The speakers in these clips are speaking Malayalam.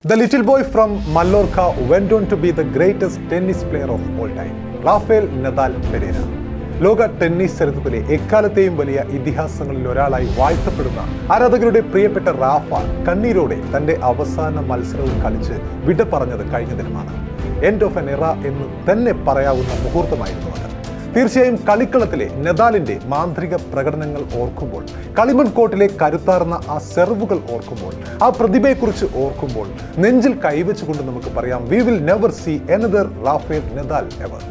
The little boy from Mallorca went on to be the greatest tennis player of all time, Rafael Nadal Parera. ലോക ടെന്നീസ് ചരിത്രത്തിലെ എക്കാലത്തെയും വലിയ ഇതിഹാസങ്ങളിൽ ഒരാളായി വാഴ്ത്തപ്പെടുന്ന ആരാധകരുടെ പ്രിയപ്പെട്ട റാഫ കണ്ണീരോടെ തന്റെ അവസാന മത്സരവും കളിച്ച് വിട പറഞ്ഞത് കഴിഞ്ഞ ദിനമാണ്. എൻഡ് ഓഫ് എൻ എറ എന്ന് തന്നെ പറയാവുന്ന മുഹൂർത്തമായിരുന്നു അത്. തീർച്ചയായും കളിക്കളത്തിലെ നദാലിന്റെ മാന്ത്രിക പ്രകടനങ്ങൾ ഓർക്കുമ്പോൾ, കളിമൺ കോർട്ടിലെ കരുത്താർന്ന ആ സെർവുകൾ ഓർക്കുമ്പോൾ, ആ പ്രതിഭയെക്കുറിച്ച് ഓർക്കുമ്പോൾ നെഞ്ചിൽ കൈവച്ചുകൊണ്ട് നമുക്ക് പറയാം, we will never see another Rafael Nadal ever.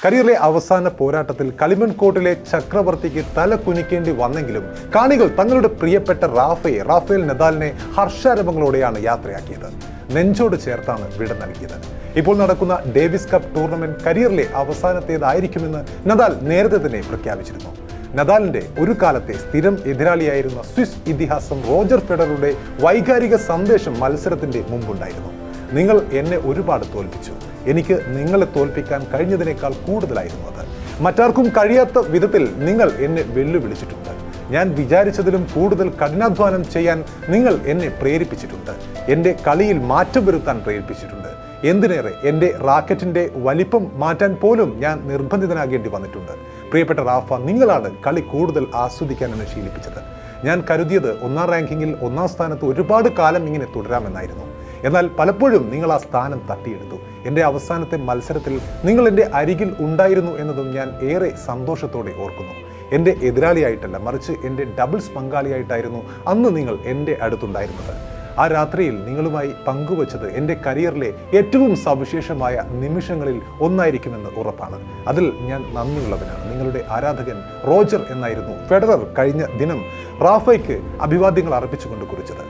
കരിയറിലെ അവസാന പോരാട്ടത്തിൽ കളിമൺ കോർട്ടിലെ ചക്രവർത്തിക്ക് തല കുനിക്കേണ്ടി വന്നെങ്കിലും കാണികൾ തങ്ങളുടെ പ്രിയപ്പെട്ട റാഫേൽ നദാലിനെ ഹർഷാരവങ്ങളോടെയാണ് യാത്രയാക്കിയത്. നെഞ്ചോട് ചേർത്താണ് വിട നൽകിയത്. ഇപ്പോൾ നടക്കുന്ന ഡേവിസ് കപ്പ് ടൂർണമെന്റ് കരിയറിലെ അവസാനത്തേതായിരിക്കുമെന്ന് നദാൽ നേരത്തെ തന്നെ പ്രഖ്യാപിച്ചിരുന്നു. നദാലിന്റെ ഒരു കാലത്തെ സ്ഥിരം എതിരാളിയായിരുന്ന സ്വിസ് ഇതിഹാസം റോജർ ഫെഡററുടെ വൈകാരിക സന്ദേശം മത്സരത്തിന്റെ മുമ്പുണ്ടായിരുന്നു. നിങ്ങൾ എന്നെ ഒരുപാട് തോൽപ്പിച്ചു, എനിക്ക് നിങ്ങളെ തോൽപ്പിക്കാൻ കഴിഞ്ഞതിനേക്കാൾ കൂടുതലായിരുന്നു അത്. മറ്റാർക്കും കഴിയാത്ത വിധത്തിൽ നിങ്ങൾ എന്നെ വെല്ലുവിളിച്ചിട്ടുണ്ട്. ഞാൻ വിചാരിച്ചതിലും കൂടുതൽ കഠിനാധ്വാനം ചെയ്യാൻ നിങ്ങൾ എന്നെ പ്രേരിപ്പിച്ചിട്ടുണ്ട്. എൻ്റെ കളിയിൽ മാറ്റം വരുത്താൻ പ്രേരിപ്പിച്ചിട്ടുണ്ട്. എന്തിനേറെ, എൻ്റെ റാക്കറ്റിൻ്റെ വലിപ്പം മാറ്റാൻ പോലും ഞാൻ നിർബന്ധിതനാകേണ്ടി വന്നിട്ടുണ്ട്. പ്രിയപ്പെട്ട റാഫ, നിങ്ങളാണ് കളി കൂടുതൽ ആസ്വദിക്കാൻ എന്നെ ശീലിപ്പിച്ചത്. ഞാൻ കരുതിയത് ഒന്നാം റാങ്കിങ്ങിൽ ഒന്നാം സ്ഥാനത്ത് ഒരുപാട് കാലം ഇങ്ങനെ തുടരാമെന്നായിരുന്നു. എന്നാൽ പലപ്പോഴും നിങ്ങൾ ആ സ്ഥാനം തട്ടിയെടുത്തു. എൻ്റെ അവസാനത്തെ മത്സരത്തിൽ നിങ്ങൾ എൻ്റെ അരികിൽ ഉണ്ടായിരുന്നു എന്നതും ഞാൻ ഏറെ സന്തോഷത്തോടെ ഓർക്കുന്നു. എൻ്റെ എതിരാളിയായിട്ടല്ല, മറിച്ച് എൻ്റെ ഡബിൾസ് പങ്കാളിയായിട്ടായിരുന്നു അന്ന് നിങ്ങൾ എൻ്റെ അടുത്തുണ്ടായിരുന്നത്. ആ രാത്രിയിൽ നിങ്ങളുമായി പങ്കുവച്ചത് എൻ്റെ കരിയറിലെ ഏറ്റവും സവിശേഷമായ നിമിഷങ്ങളിൽ ഒന്നായിരിക്കുമെന്ന് ഉറപ്പാണ്. അതിൽ ഞാൻ നന്ദിയുള്ളവനാണ്. നിങ്ങളുടെ ആരാധകൻ റോജർ എന്നായിരുന്നു ഫെഡറർ കഴിഞ്ഞ ദിനം റാഫയ്ക്ക് അഭിവാദ്യങ്ങൾ അർപ്പിച്ചുകൊണ്ട് കുറിച്ചത്.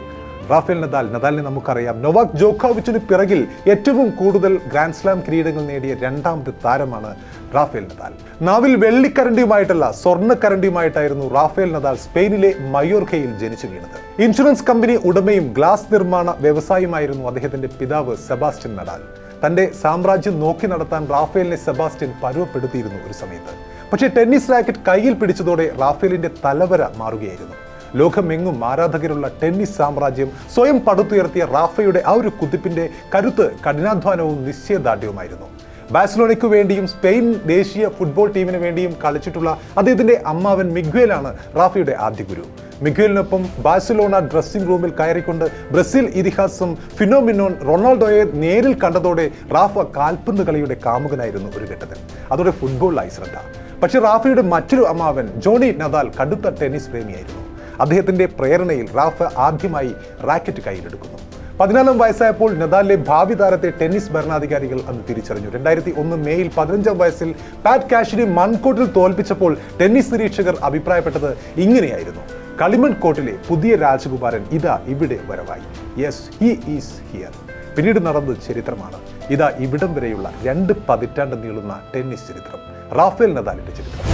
റാഫേൽ നദാലിനെ നമുക്കറിയാം, നൊവാക് ജോക്കോവിച്ചിന് പിറകിൽ ഏറ്റവും കൂടുതൽ ഗ്രാൻഡ് സ്ലാം കിരീടങ്ങൾ നേടിയ രണ്ടാമത്തെ താരമാണ് റാഫേൽ നദാൽ. നാവിൽ വെള്ളിക്കരണ്ടിയുമായിട്ടല്ല, സ്വർണ്ണക്കരണ്ടിയുമായിട്ടായിരുന്നു റാഫേൽ നദാൽ സ്പെയിനിലെ മയോർക്കയിൽ ജനിച്ചു വീണത്. ഇൻഷുറൻസ് കമ്പനി ഉടമയും ഗ്ലാസ് നിർമ്മാണ വ്യവസായിയുമായിരുന്നു അദ്ദേഹത്തിന്റെ പിതാവ് സെബാസ്റ്റ്യൻ നദാൽ. തന്റെ സാമ്രാജ്യം നോക്കി നടത്താൻ റാഫേലിനെ സെബാസ്റ്റ്യൻ പരുവപ്പെടുത്തിയിരുന്നു ഒരു സമയത്ത്. പക്ഷേ ടെന്നീസ് റാക്കറ്റ് കയ്യിൽ പിടിച്ചതോടെ റാഫേലിന്റെ തലവര മാറുകയായിരുന്നു. ലോകമെങ്ങും ആരാധകരുള്ള ടെന്നീസ് സാമ്രാജ്യം സ്വയം പടുത്തുയർത്തിയ റാഫയുടെ ആ ഒരു കുതിപ്പിന്റെ കരുത്ത് കഠിനാധ്വാനവും നിശ്ചയദാർഢ്യവുമായിരുന്നു. ബാഴ്സലോണയ്ക്കു വേണ്ടിയും സ്പെയിൻ ദേശീയ ഫുട്ബോൾ ടീമിന് വേണ്ടിയും കളിച്ചിട്ടുള്ള അദ്ദേഹത്തിന്റെ അമ്മാവൻ മിഗ്വേലാണ് റാഫയുടെ ആദ്യ ഗുരു. മിഗ്വേലിനൊപ്പം ബാഴ്സലോണ ഡ്രസ്സിംഗ് റൂമിൽ കയറിക്കൊണ്ട് ബ്രസീൽ ഇതിഹാസം ഫിനോമിനോൻ റൊണാൾഡോയെ നേരിൽ കണ്ടതോടെ റാഫ കാൽപന്ത് കളിയുടെ കാമുകനായിരുന്നു ഒരു ഘട്ടത്തിൽ. അതോടെ ഫുട്ബോളിലായി ശ്രദ്ധ. പക്ഷേ റാഫയുടെ മറ്റൊരു അമ്മാവൻ ജോണി നദാൽ കടുത്ത ടെന്നീസ് പ്രേമിയായിരുന്നു. അദ്ദേഹത്തിന്റെ പ്രേരണയിൽ റാഫ ആദ്യമായി റാക്കറ്റ് കയ്യിലെടുക്കുന്നു. 14 വയസ്സായപ്പോൾ നദാലിലെ ഭാവി താരത്തെ ടെന്നീസ് ഭരണാധികാരികൾ അന്ന് തിരിച്ചറിഞ്ഞു. 2001 മെയ്യിൽ 15 വയസ്സിൽ പാറ്റ് കാഷിനെ മൺകോട്ടിൽ തോൽപ്പിച്ചപ്പോൾ ടെന്നീസ് നിരീക്ഷകർ അഭിപ്രായപ്പെട്ടത് ഇങ്ങനെയായിരുന്നു: കളിമൺ കോർട്ടിലെ പുതിയ രാജകുമാരൻ ഇതാ ഇവിടെ വരവായി. Yes, he is here. പിന്നീട് നടന്നത് ചരിത്രമാണ്. ഇതാ ഇവിടം വരെയുള്ള 2 പതിറ്റാണ്ട് നീളുന്ന ടെന്നീസ് ചരിത്രം, റാഫേൽ നദാലിന്റെ ചരിത്രം.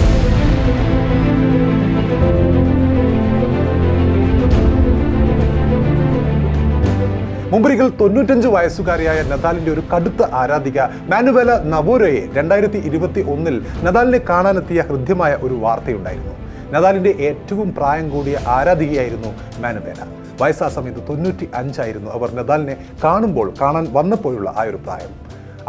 മുമ്പൊരിക്കൽ 95 വയസ്സുകാരിയായ നദാലിന്റെ ഒരു കടുത്ത ആരാധിക മാനുവേല നവോരയെ 2021 നദാലിനെ കാണാനെത്തിയ ഹൃദ്യമായ ഒരു വാർത്തയുണ്ടായിരുന്നു. നദാലിന്റെ ഏറ്റവും പ്രായം കൂടിയ ആരാധികയായിരുന്നു മാനുവേല. വയസ്സാ സമയത്ത് 95 ആയിരുന്നു അവർ. നദാലിനെ കാണാൻ വന്നപ്പോഴുള്ള ആ ഒരു പ്രായം.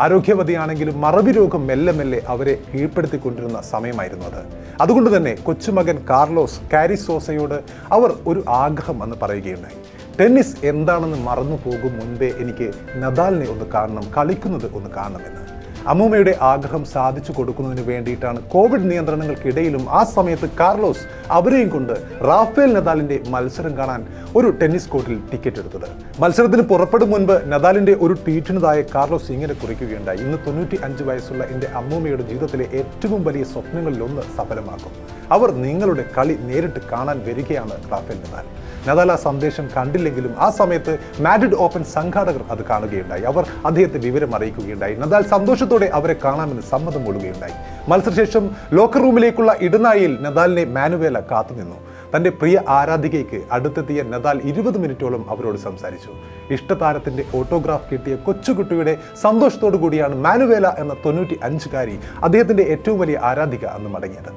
ആരോഗ്യവതിയാണെങ്കിലും മറവി രോഗം മെല്ലെ മെല്ലെ അവരെ കീഴ്പ്പെടുത്തിക്കൊണ്ടിരുന്ന സമയമായിരുന്നു അത്. അതുകൊണ്ട് തന്നെ കൊച്ചുമകൻ കാർലോസ് കാരിസോസയോട് അവർ ഒരു ആഗ്രഹം എന്ന് പറയുകയുണ്ടായി: ടെന്നീസ് എന്താണെന്ന് മറന്നു പോകും മുൻപേ എനിക്ക് നദാലിനെ ഒന്ന് കാണണം, കളിക്കുന്നത് ഒന്ന് കാണണമെന്ന്. അമ്മൂമ്മയുടെ ആഗ്രഹം സാധിച്ചു കൊടുക്കുന്നതിന് വേണ്ടിയിട്ടാണ് കോവിഡ് നിയന്ത്രണങ്ങൾക്കിടയിലും ആ സമയത്ത് കാർലോസ് അവരെയും കൊണ്ട് റാഫേൽ നദാലിന്റെ മത്സരം കാണാൻ ഒരു ടെന്നീസ് കോർട്ടിൽ ടിക്കറ്റ് എടുത്തത്. മത്സരത്തിന് പുറപ്പെടും മുൻപ് നദാലിന്റെ ഒരു ട്വീറ്റിനതായ കാർലോസ് ഇങ്ങനെ കുറിക്കുകയുണ്ടായി: ഇന്ന് 95 വയസ്സുള്ള എൻ്റെ അമ്മൂമ്മയുടെ ജീവിതത്തിലെ ഏറ്റവും വലിയ സ്വപ്നങ്ങളിലൊന്ന് സഫലമാക്കും. അവർ നിങ്ങളുടെ കളി നേരിട്ട് കാണാൻ വരികയാണ് റാഫേൽ നദാൽ. നദാൽ ആ സന്ദേശം കണ്ടില്ലെങ്കിലും ആ സമയത്ത് മാഡ്രിഡ് ഓപ്പൺ സംഘാടകർ അത് കാണുകയുണ്ടായി. അവർ അദ്ദേഹത്തെ വിവരം അറിയിക്കുകയുണ്ടായി. നദാൽ സന്തോഷത്തോടെ അവരെ കാണാമെന്ന് സമ്മതം മൂളുകയുണ്ടായി. മത്സരശേഷം ലോക്കർ റൂമിലേക്കുള്ള ഇടനാഴിയിൽ നദാലിനെ മാനുവേല കാത്തുനിന്നു. തന്റെ പ്രിയ ആരാധികയ്ക്ക് അടുത്തെത്തിയ നദാൽ 20 മിനിറ്റോളം അവരോട് സംസാരിച്ചു. ഇഷ്ടതാരത്തിന്റെ ഓട്ടോഗ്രാഫ് കിട്ടിയ കൊച്ചുകുട്ടിയുടെ സന്തോഷത്തോടു കൂടിയാണ് മാനുവേല എന്ന 95-കാരി അദ്ദേഹത്തിന്റെ ഏറ്റവും വലിയ ആരാധിക അന്ന് മടങ്ങിയത്.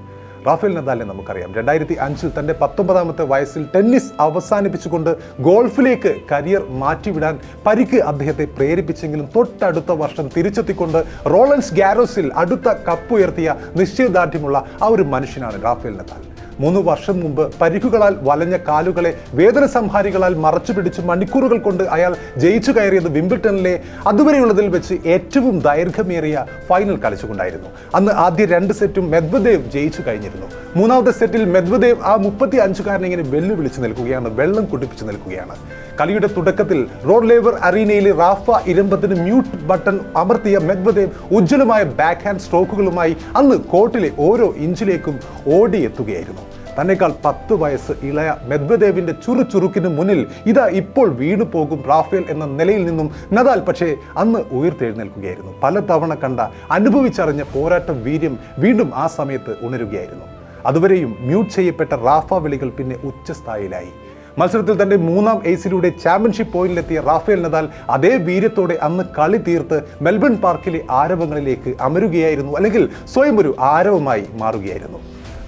റാഫേൽ നദാലിനെ നമുക്കറിയാം 2005 തൻ്റെ 19ാമത്തെ വയസ്സിൽ ടെന്നീസ് അവസാനിപ്പിച്ചുകൊണ്ട് ഗോൾഫിലേക്ക് കരിയർ മാറ്റിവിടാൻ പരിക്ക് അദ്ദേഹത്തെ പ്രേരിപ്പിച്ചെങ്കിലും തൊട്ടടുത്ത വർഷം തിരിച്ചെത്തിക്കൊണ്ട് റോളൻസ് ഗാരോസിൽ അടുത്ത കപ്പുയർത്തിയ നിശ്ചയദാർഢ്യമുള്ള ആ ഒരു മനുഷ്യനാണ് റാഫേൽ നദാൽ. 3 വർഷം മുമ്പ് പരിക്കുകളാൽ വലഞ്ഞ കാലുകളെ വേദന സംഹാരികളാൽ മറച്ചു പിടിച്ച് മണിക്കൂറുകൾ കൊണ്ട് അയാൾ ജയിച്ചു കയറിയത് വിംബിൾട്ടണിലെ അതുവരെയുള്ളതിൽ വെച്ച് ഏറ്റവും ദൈർഘ്യമേറിയ ഫൈനൽ കളിച്ചുകൊണ്ടായിരുന്നു. അന്ന് ആദ്യ 2 സെറ്റും മെദ്വദേവ് ജയിച്ചു കഴിഞ്ഞിരുന്നു. 3ാമത്തെ സെറ്റിൽ മെദ്വദേവ് ആ 35-കാരനെ ഇങ്ങനെ വെല്ലുവിളിച്ച് നിൽക്കുകയാണ്, വെള്ളം കുടിപ്പിച്ച് നിൽക്കുകയാണ്. കളിയുടെ തുടക്കത്തിൽ റോഡ് ലേവർ അറീനയിലെ റാഫ ഇരമ്പത്തിന് മ്യൂട്ട് ബട്ടൺ അമർത്തിയ മെദ്വദേവ് ഉജ്ജ്വലമായ ബാക്ക് ഹാൻഡ് സ്ട്രോക്കുകളുമായി അന്ന് കോർട്ടിലെ ഓരോ ഇഞ്ചിലേക്കും ഓടിയെത്തുകയായിരുന്നു. തന്നെക്കാൾ 10 വയസ്സ് ഇളയ മെദ്വദേവിന്റെ ചുറുചുറുക്കിന് മുന്നിൽ ഇതാ ഇപ്പോൾ വീണു പോകും റാഫേൽ എന്ന നിലയിൽ നിന്നും നദാൽ പക്ഷേ അന്ന് ഉയർത്തെഴുന്നേൽക്കുകയായിരുന്നു. പലതവണ കണ്ട അനുഭവിച്ചറിഞ്ഞ പോരാട്ട വീര്യം വീണ്ടും ആ സമയത്ത് ഉണരുകയായിരുന്നു. അതുവരെയും മ്യൂട്ട് ചെയ്യപ്പെട്ട റാഫ വിളികൾ പിന്നെ ഉച്ചസ്ഥായിലായി. മത്സരത്തിൽ തന്റെ 3ാം ഏസിലൂടെ ചാമ്പ്യൻഷിപ്പ് പോയിന്റിലെത്തിയ റാഫേൽ നദാൽ അതേ വീര്യത്തോടെ അന്ന് കളി തീർത്ത് മെൽബൺ പാർക്കിലെ ആരവങ്ങളിലേക്ക് അമരുകയായിരുന്നു, അല്ലെങ്കിൽ സ്വയം ഒരു ആരവമായി മാറുകയായിരുന്നു.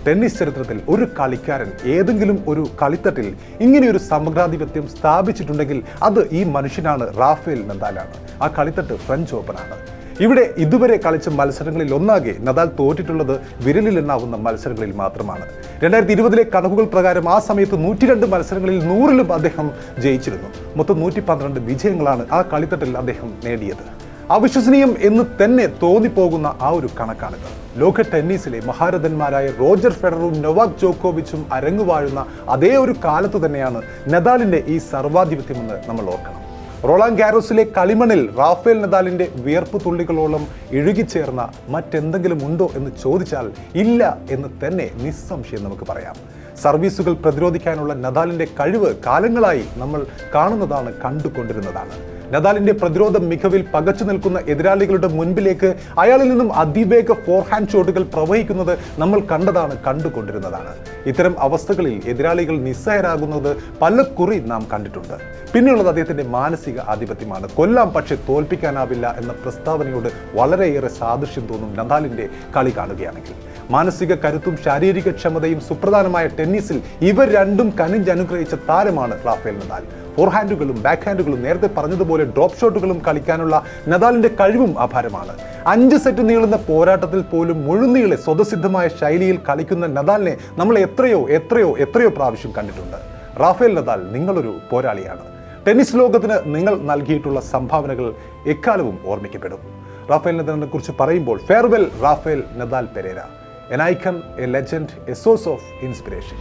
ടെന്നീസ് ചരിത്രത്തിൽ ഒരു കളിക്കാരൻ ഏതെങ്കിലും ഒരു കളിത്തട്ടിൽ ഇങ്ങനെയൊരു സമഗ്രാധിപത്യം സ്ഥാപിച്ചിട്ടുണ്ടെങ്കിൽ അത് ഈ മനുഷ്യനാണ്, റാഫേൽ നദാലാണ്. ആ കളിത്തട്ട് ഫ്രഞ്ച് ഓപ്പണാണ്. ഇവിടെ ഇതുവരെ കളിച്ച മത്സരങ്ങളിൽ ഒന്നാകെ നദാൽ തോറ്റിട്ടുള്ളത് വിരലിലെണ്ണാവുന്ന മത്സരങ്ങളിൽ മാത്രമാണ്. 2020 കണക്കുകൾ പ്രകാരം ആ സമയത്ത് 102 മത്സരങ്ങളിൽ 100ലും അദ്ദേഹം ജയിച്ചിരുന്നു. മൊത്തം 112 വിജയങ്ങളാണ് ആ കളിത്തട്ടിൽ അദ്ദേഹം നേടിയത്. അവിശ്വസനീയം എന്ന് തന്നെ തോന്നിപ്പോകുന്ന ആ ഒരു കണക്കാണിത്. ലോക ടെന്നീസിലെ മഹാരഥന്മാരായ റോജർ ഫെഡററും നൊവാക് ജോക്കോവിച്ചും അരങ്ങുവാഴുന്ന അതേ ഒരു കാലത്ത് തന്നെയാണ് നദാലിന്റെ ഈ സർവാധിപത്യമെന്ന് നമ്മൾ ഓർക്കണം. റോളാൻ ഗാരോസിലെ കളിമണിൽ റാഫേൽ നദാലിന്റെ വിയർപ്പ് തുള്ളികളോളം ഇഴുകിച്ചേർന്ന മറ്റെന്തെങ്കിലും ഉണ്ടോ എന്ന് ചോദിച്ചാൽ ഇല്ല എന്ന് തന്നെ നിസ്സംശയം നമുക്ക് പറയാം. സർവീസുകൾ പ്രതിരോധിക്കാനുള്ള നദാലിന്റെ കഴിവ് കാലങ്ങളായി നമ്മൾ കാണുന്നതാണ്, കണ്ടുകൊണ്ടിരുന്നതാണ്. നദാലിന്റെ പ്രതിരോധ മികവിൽ പകച്ചു നിൽക്കുന്ന എതിരാളികളുടെ മുൻപിലേക്ക് അയാളിൽ നിന്നും അതിവേഗ ഫോർഹാൻഡ് ഷോട്ടുകൾ പ്രവഹിക്കുന്നത് നമ്മൾ കണ്ടതാണ്, കണ്ടുകൊണ്ടിരുന്നതാണ്. ഇത്തരം അവസ്ഥകളിൽ എതിരാളികൾ നിസ്സഹായരാകുന്നത് പലകുറി നാം കണ്ടിട്ടുണ്ട്. പിന്നെയുള്ളത് അദ്ദേഹത്തിന്റെ മാനസിക ആധിപത്യമാണ്. കൊല്ലാം പക്ഷെ തോൽപ്പിക്കാനാവില്ല എന്ന പ്രസ്താവനയോട് വളരെയേറെ സാദൃശ്യം തോന്നും നദാലിന്റെ കളി കാണുകയാണെങ്കിൽ. മാനസിക കരുത്തും ശാരീരിക ക്ഷമതയും സുപ്രധാനമായ ടെന്നീസിൽ ഇവർ രണ്ടും കനിഞ്ഞനുഗ്രഹിച്ച താരമാണ് റാഫേൽ നദാൽ. ഫോർഹാൻഡുകളും ബാക്ക് ഹാൻഡുകളും നേരത്തെ പറഞ്ഞതുപോലെ ഡ്രോപ്പ് ഷോട്ടുകളും കളിക്കാനുള്ള നദാലിന്റെ കഴിവും അപാരമാണ്. 5 സെറ്റ് നീളുന്ന പോരാട്ടത്തിൽ പോലും മുഴുനീളെ സ്വതസിദ്ധമായ ശൈലിയിൽ കളിക്കുന്ന നദാലിനെ നമ്മൾ എത്രയോ പ്രാവശ്യം കണ്ടിട്ടുണ്ട്. റാഫേൽ നദാൽ, നിങ്ങളൊരു പോരാളിയാണ്. ടെന്നീസ് ലോകത്തിന് നിങ്ങൾ നൽകിയിട്ടുള്ള സംഭാവനകൾ എക്കാലവും ഓർമ്മിക്കപ്പെടും. റാഫേൽ നദാലിനെ കുറിച്ച് പറയുമ്പോൾ farewell Rafael Nadal Parera, an icon, a legend, a source of inspiration.